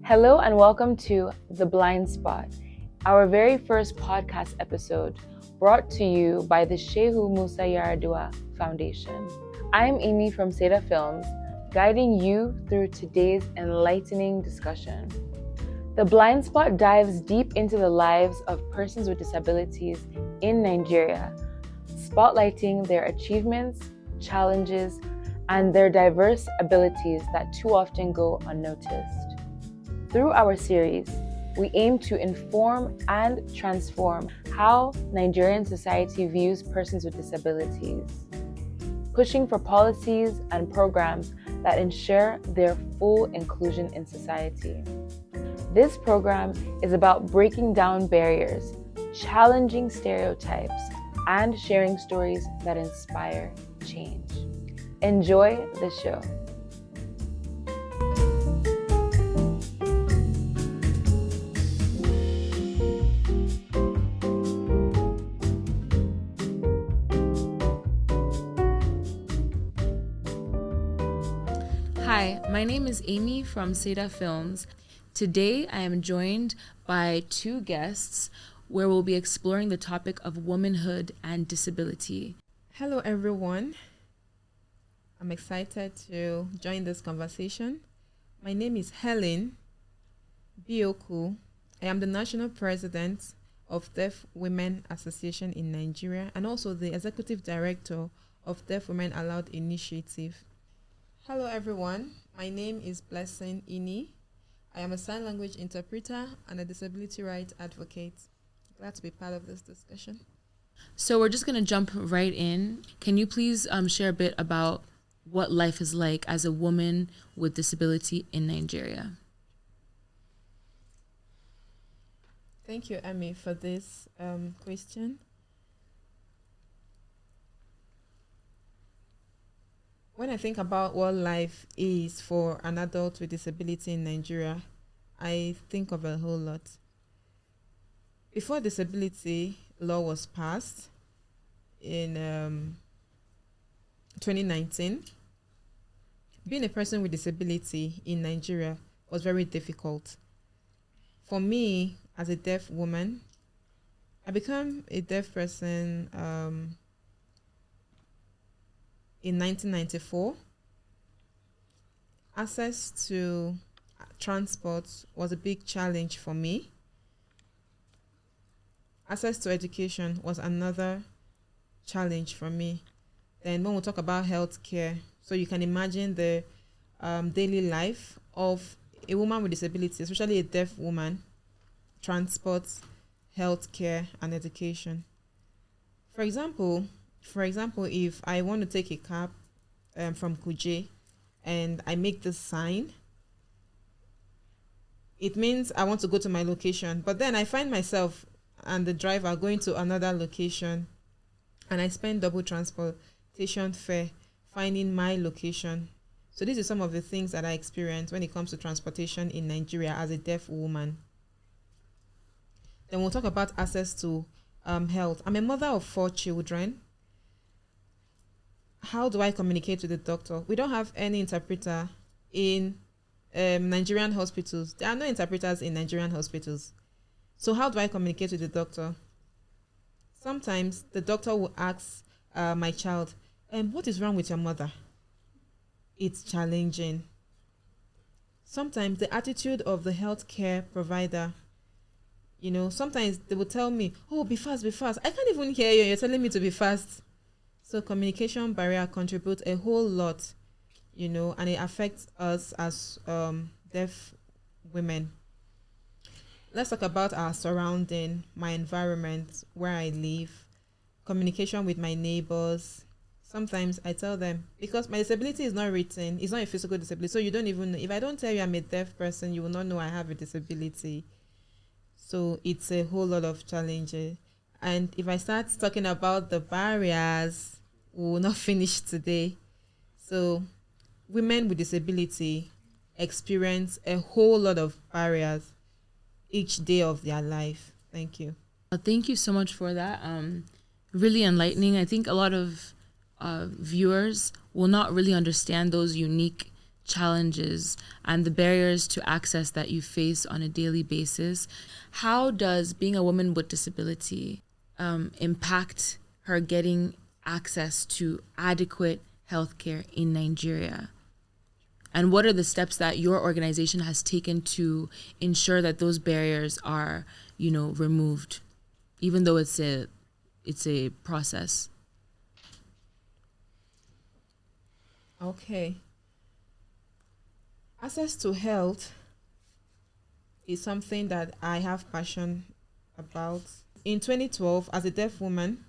Hello and welcome to The Blind Spot, our very first podcast episode brought to you by the Shehu Musa Yar'Adua Foundation. I'm Amy from Seda Films, guiding you through today's enlightening discussion. The Blind Spot dives deep into the lives of persons with disabilities in Nigeria, spotlighting their achievements, challenges, and their diverse abilities that too often go unnoticed. Through our series, we aim to inform and transform how Nigerian society views persons with disabilities, pushing for policies and programs that ensure their full inclusion in society. This program is about breaking down barriers, challenging stereotypes, and sharing stories that inspire change. Enjoy the show. Hi, my name is Amy from Seda Films. Today I am joined by two guests where we'll be exploring the topic of womanhood and disability. Hello, everyone. I'm excited to join this conversation. My name is Helen Bioku. I am the National President of Deaf Women Association in Nigeria and also the Executive Director of Deaf Women Allowed Initiative. Hello, everyone. My name is Blessing Ini. I am a sign language interpreter and a disability rights advocate. Glad to be part of this discussion. So we're just going to jump right in. Can you please share a bit about what life is like as a woman with disability in Nigeria? Thank you, Amy, for this question. When I think about what life is for an adult with disability in Nigeria, I think of a whole lot. Before disability law was passed in 2019, being a person with disability in Nigeria was very difficult. For me, as a deaf woman, I became a deaf person in 1994. Access to transport was a big challenge for me. Access to education was another challenge for me. Then when we talk about healthcare, so you can imagine the daily life of a woman with disability, especially a deaf woman, transport, healthcare, and education. For example, if I want to take a cab from Kuje and I make this sign, it means I want to go to my location. But then I find myself and the driver going to another location and I spend double transportation fare finding my location. So this is some of the things that I experience when it comes to transportation in Nigeria as a deaf woman. Then we'll talk about access to health. I'm a mother of 4 children. How do I communicate with the doctor? We don't have any interpreter in Nigerian hospitals. There are no interpreters in Nigerian hospitals. So how do I communicate with the doctor? Sometimes the doctor will ask my child, what is wrong with your mother? It's challenging. Sometimes the attitude of the healthcare provider, sometimes they will tell me, be fast, be fast. I can't even hear you. You're telling me to be fast. So communication barrier contributes a whole lot, and it affects us as deaf women. Let's talk about our surrounding, my environment, where I live, communication with my neighbors. Sometimes I tell them, because my disability is not written, it's not a physical disability, so you don't even know. If I don't tell you I'm a deaf person, you will not know I have a disability. So it's a whole lot of challenges. And if I start talking about the barriers, we will not finish today. So women with disability experience a whole lot of barriers each day of their life. Thank you. Thank you so much for that. Really enlightening. I think a lot of viewers will not really understand those unique challenges and the barriers to access that you face on a daily basis, how does being a woman with disability impact her getting access to adequate healthcare in Nigeria? And what are the steps that your organization has taken to ensure that those barriers are, removed, even though it's a process? Okay. Access to health is something that I have passion about. In 2012, as a deaf woman,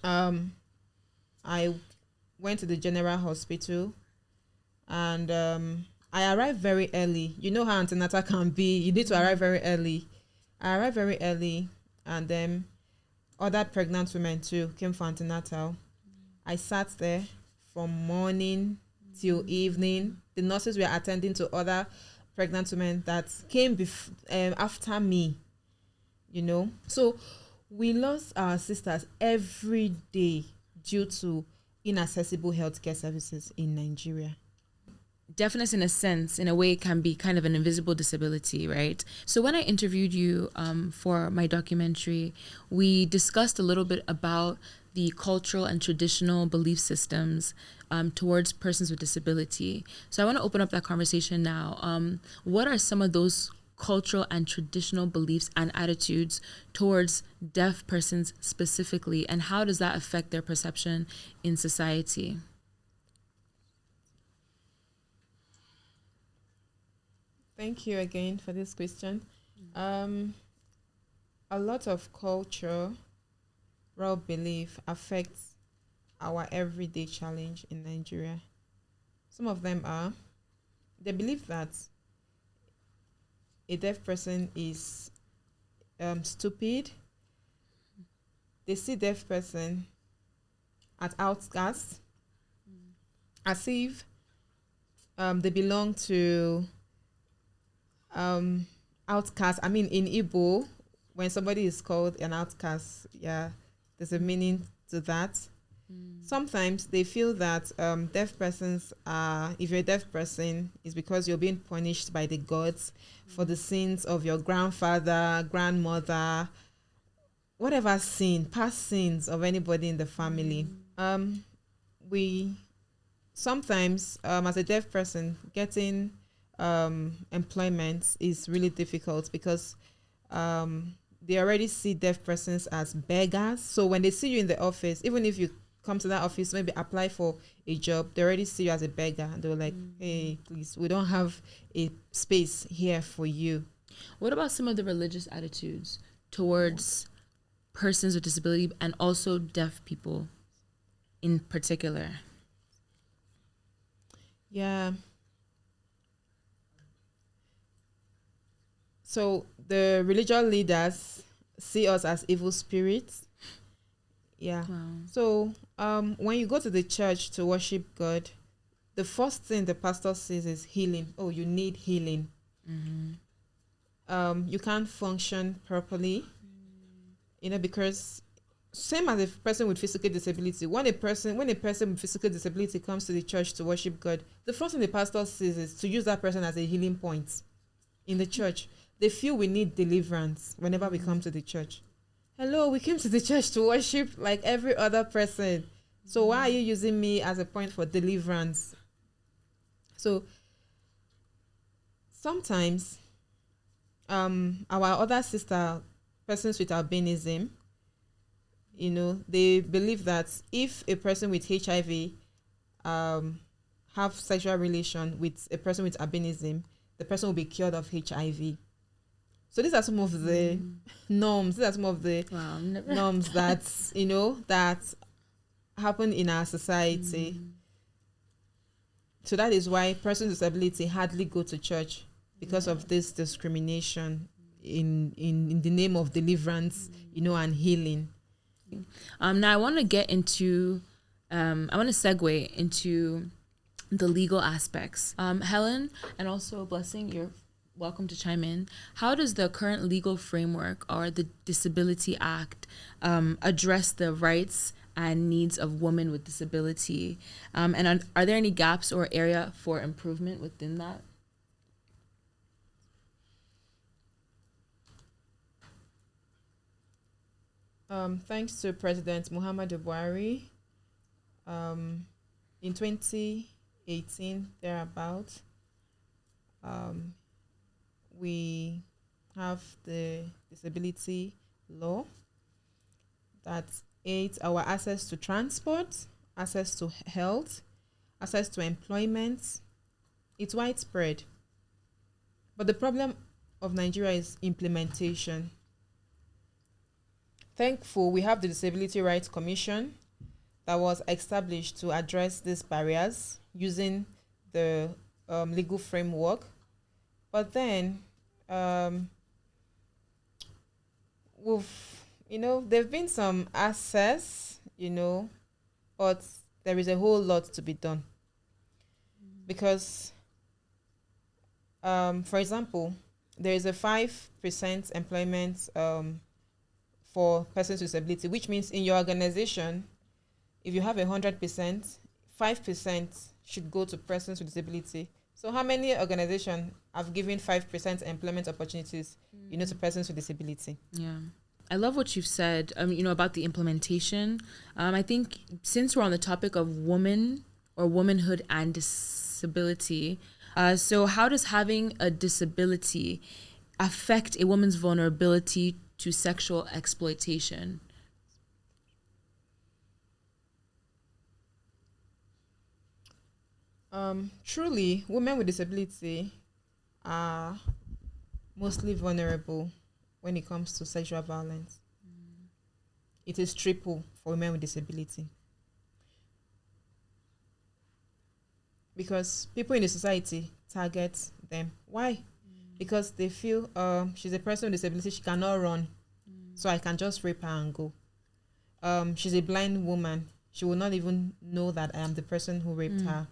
I went to the general hospital, and I arrived very early. You know how antenatal can be. You need to arrive very early. I arrived very early, and then other pregnant women too came for antenatal. I sat there from morning till evening. The nurses were attending to other pregnant women that came after me, So we lost our sisters every day due to inaccessible healthcare services in Nigeria. Deafness, in a way, can be kind of an invisible disability, right? So when I interviewed you for my documentary, we discussed a little bit about the cultural and traditional belief systems towards persons with disability. So I want to open up that conversation now. What are some of those cultural and traditional beliefs and attitudes towards deaf persons specifically, and how does that affect their perception in society? Thank you again for this question. A lot of cultural belief affects our everyday challenge in Nigeria. Some of them are, they believe that a deaf person is stupid. They see deaf person at outcasts, as if they belong to outcast. I mean, in Igbo, when somebody is called an outcast, there's a meaning to that. Sometimes they feel that deaf persons are, if you're a deaf person, it's because you're being punished by the gods for the sins of your grandfather, grandmother, whatever sin, past sins of anybody in the family. We sometimes, as a deaf person, getting employment is really difficult because they already see deaf persons as beggars. So when they see you in the office, even if you come to that office, maybe apply for a job, they already see you as a beggar. They're like, hey, please, we don't have a space here for you. What about some of the religious attitudes towards persons with disability and also deaf people in particular? Yeah. So the religious leaders see us as evil spirits. Yeah. Wow. So when you go to the church to worship God, the first thing the pastor says is healing. Oh, you need healing. You can't function properly, because same as a person with physical disability. When a person with physical disability comes to the church to worship God, the first thing the pastor says is to use that person as a healing point in the church. They feel we need deliverance whenever we come to the church. Hello, we came to the church to worship like every other person. So why are you using me as a point for deliverance? So sometimes our other sister, persons with albinism, they believe that if a person with HIV have sexual relation with a person with albinism, the person will be cured of HIV. So these are some of the norms. These are some of the norms that, that happen in our society. So that is why persons with disability hardly go to church, because of this discrimination in the name of deliverance, and healing. Now I want to get into, I want to segue into the legal aspects. Helen, and also Blessing, you're welcome to chime in. How does the current legal framework or the Disability Act address the rights and needs of women with disability? And are there any gaps or area for improvement within that? Thanks to President Muhammadu Buhari, in 2018, thereabout, um, we have the disability law that aids our access to transport, access to health, access to employment. It's widespread. But the problem of Nigeria is implementation. Thankful we have the Disability Rights Commission that was established to address these barriers using the legal framework. But then there've been some access, but there is a whole lot to be done. Because, for example, there is a 5% employment for persons with disability, which means in your organization, if you have 100%, 5% should go to persons with disability. So how many organizations have given 5% employment opportunities, to persons with disability? Yeah. I love what you've said, about the implementation. I think since we're on the topic of woman or womanhood and disability, so how does having a disability affect a woman's vulnerability to sexual exploitation? Truly, women with disability are mostly vulnerable when it comes to sexual violence. It is triple for women with disability. Because people in the society target them. Why? Because they feel she's a person with disability, she cannot run. So I can just rape her and go. She's a blind woman. She will not even know that I am the person who raped her.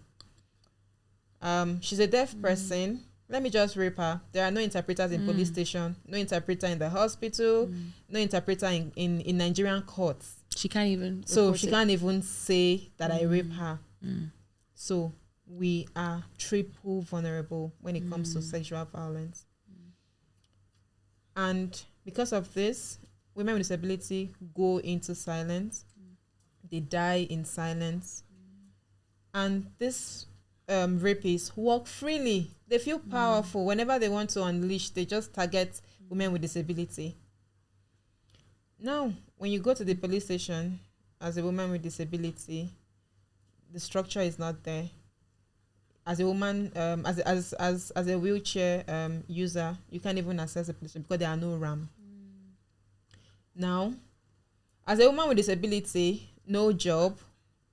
She's a deaf person. Let me just rape her. There are no interpreters in police station, no interpreter in the hospital, no interpreter in Nigerian courts. She can't even. So she can't even say that I raped her. So we are triple vulnerable when it comes to sexual violence. And because of this, women with disability go into silence. They die in silence. And this rapists walk freely. They feel powerful. Whenever they want to unleash, they just target women with disability. Now, when you go to the police station as a woman with disability, the structure is not there. As a woman, as a wheelchair user, you can't even access the police station because there are no ramp. Now, as a woman with disability, no job,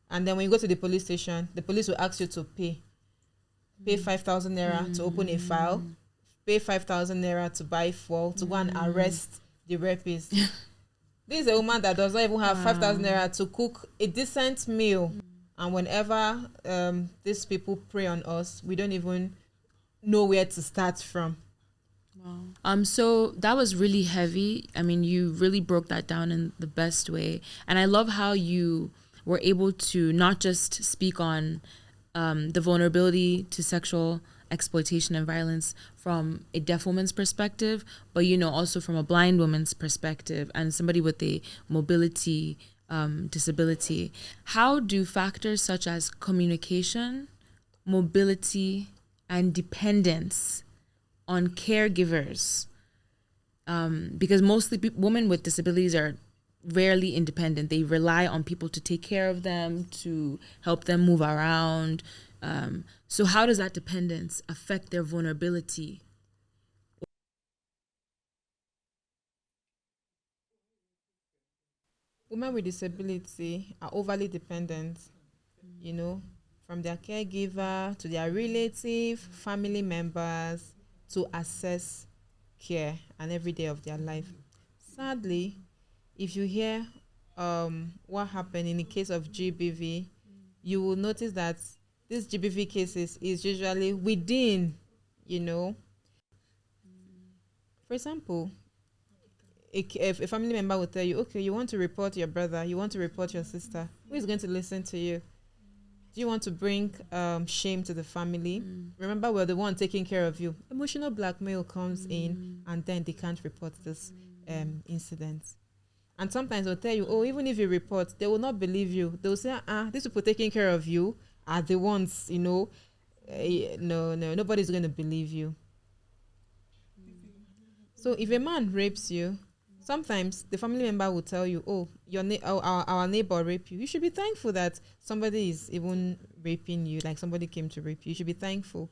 and then when you go to the police station, the police will ask you to pay 5,000 naira to open a file, pay 5,000 naira to buy fuel, to go and arrest the rapist. This is a woman that does not even have 5,000 naira to cook a decent meal. And whenever these people prey on us, we don't even know where to start from. Wow. So that was really heavy. I mean, you really broke that down in the best way. And I love how you were able to not just speak on the vulnerability to sexual exploitation and violence from a deaf woman's perspective, but, also from a blind woman's perspective and somebody with a mobility disability. How do factors such as communication, mobility, and dependence on caregivers, because mostly women with disabilities are rarely independent. They rely on people to take care of them, to help them move around. So how does that dependence affect their vulnerability? Women with disability are overly dependent, from their caregiver to their relative, family members, to access care and every day of their life. Sadly, if you hear what happened in the case of GBV, you will notice that these GBV cases is usually within, For example, if a family member will tell you, okay, you want to report your brother, you want to report your sister, who is going to listen to you? Do you want to bring shame to the family? Remember, we're the one taking care of you. Emotional blackmail comes in, and then they can't report this incident. And sometimes they'll tell you, oh, even if you report, they will not believe you. They'll say, these people taking care of you are the ones, no, nobody's going to believe you. So if a man rapes you, sometimes the family member will tell you, oh, our neighbor raped you. You should be thankful that somebody is even raping you, like somebody came to rape you. You should be thankful.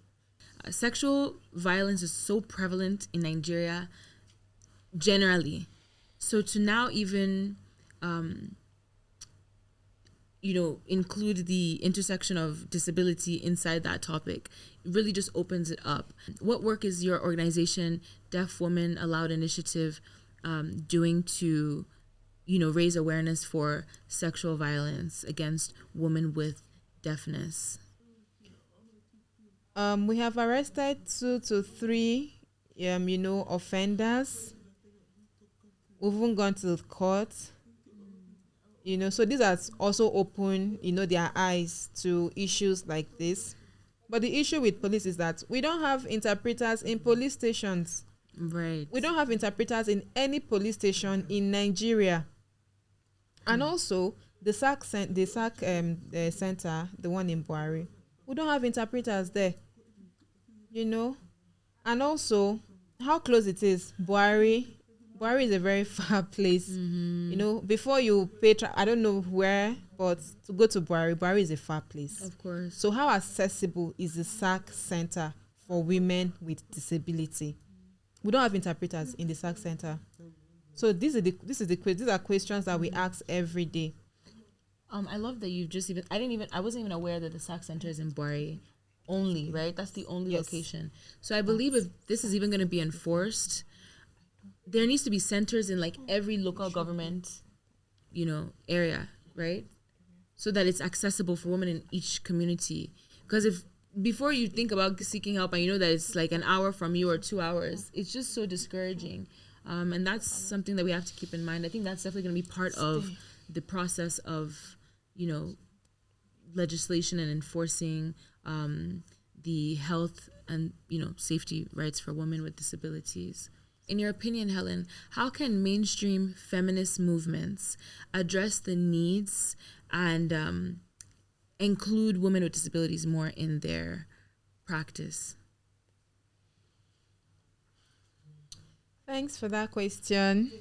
Sexual violence is so prevalent in Nigeria generally. So to now even, include the intersection of disability inside that topic really just opens it up. What work is your organization, Deaf Women Aloud Initiative, doing to, raise awareness for sexual violence against women with deafness? We have arrested 2 to 3, offenders. We've even gone to the court. So these are also open, their eyes to issues like this. But the issue with police is that we don't have interpreters in police stations. Right. We don't have interpreters in any police station in Nigeria. And also, the SAC center, the one in Buhari, we don't have interpreters there. And also, how close it is. Buhari is a very far place. Before you pay, I don't know where, but to go to Buhari is a far place. Of course. So how accessible is the SAC center for women with disability? We don't have interpreters in the SAC center. So these are questions that we ask every day. I love that you just I wasn't even aware that the SAC center is in Buhari only, right? That's the only location. So I believe if this is even going to be enforced, there needs to be centers in like every local government, area, right? So that it's accessible for women in each community. Because if before you think about seeking help and you know that it's like an hour from you or 2 hours, it's just so discouraging. And that's something that we have to keep in mind. I think that's definitely going to be part of the process of, legislation and enforcing the health and, safety rights for women with disabilities. In your opinion, Helen, how can mainstream feminist movements address the needs and include women with disabilities more in their practice? Thanks for that question.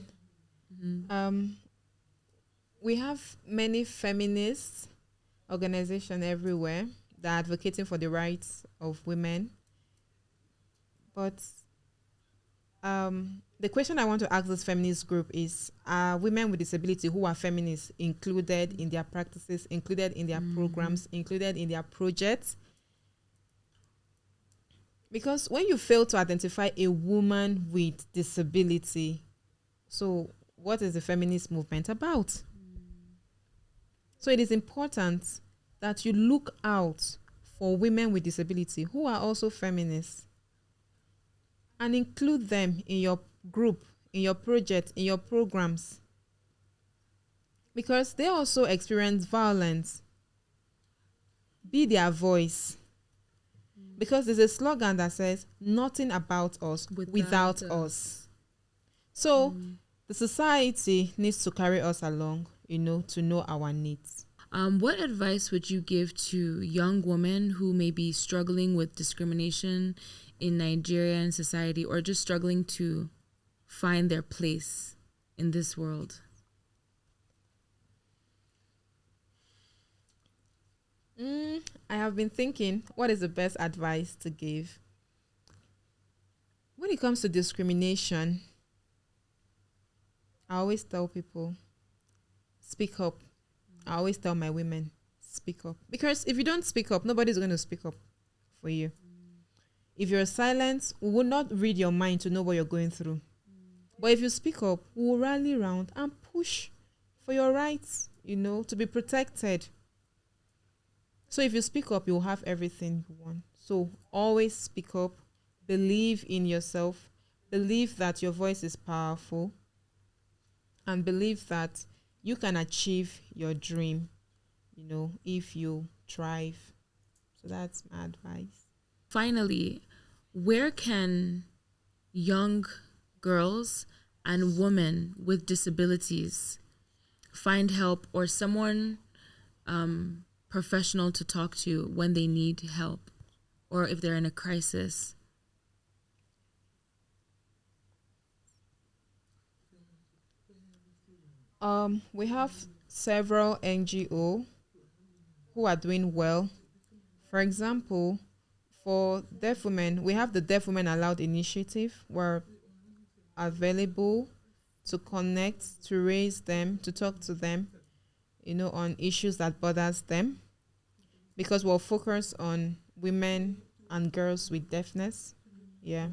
We have many feminist organizations everywhere that are advocating for the rights of women. But the question I want to ask this feminist group is, are women with disability who are feminists included in their practices, included in their programs, included in their projects? Because when you fail to identify a woman with disability, so what is the feminist movement about? So it is important that you look out for women with disability who are also feminists and include them in your group, in your project, in your programs. Because they also experience violence. Be their voice. Because there's a slogan that says, nothing about us without us. So the society needs to carry us along, to know our needs. What advice would you give to young women who may be struggling with discrimination in Nigerian society or just struggling to find their place in this world? I have been thinking, what is the best advice to give? When it comes to discrimination, I always tell people, speak up. I always tell my women, speak up. Because if you don't speak up, nobody's going to speak up for you. If you're silent, we will not read your mind to know what you're going through. But if you speak up, we will rally around and push for your rights, to be protected. So if you speak up, you'll have everything you want. So always speak up. Believe in yourself. Believe that your voice is powerful. and believe that you can achieve your dream, if you thrive. So that's my advice. Finally, where can young girls and women with disabilities find help, or someone professional to talk to when they need help, or if they're in a crisis? We have several NGO who are doing well. For example, for deaf women, we have the Deaf Women Allowed initiative. We're available to connect, to raise them, to talk to them, on issues that bothers them, because we'll focus on women and girls with deafness. Yeah.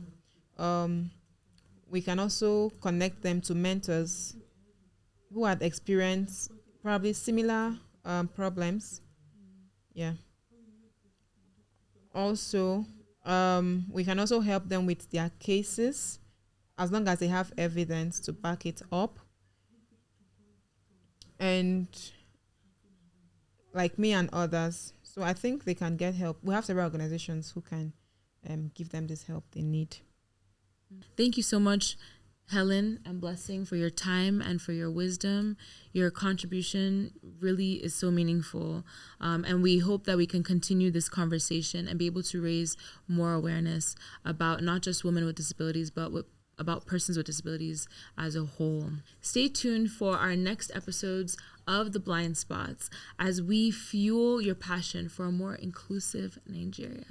We can also connect them to mentors who had experienced probably similar problems. Yeah. Also, we can also help them with their cases as long as they have evidence to back it up. And like me and others. So I think they can get help. We have several organizations who can give them this help they need. Thank you so much, Helen and Blessing, for your time and for your wisdom. Your contribution really is so meaningful. And we hope that we can continue this conversation and be able to raise more awareness about not just women with disabilities, but about persons with disabilities as a whole. Stay tuned for our next episodes of The Blind Spots as we fuel your passion for a more inclusive Nigeria.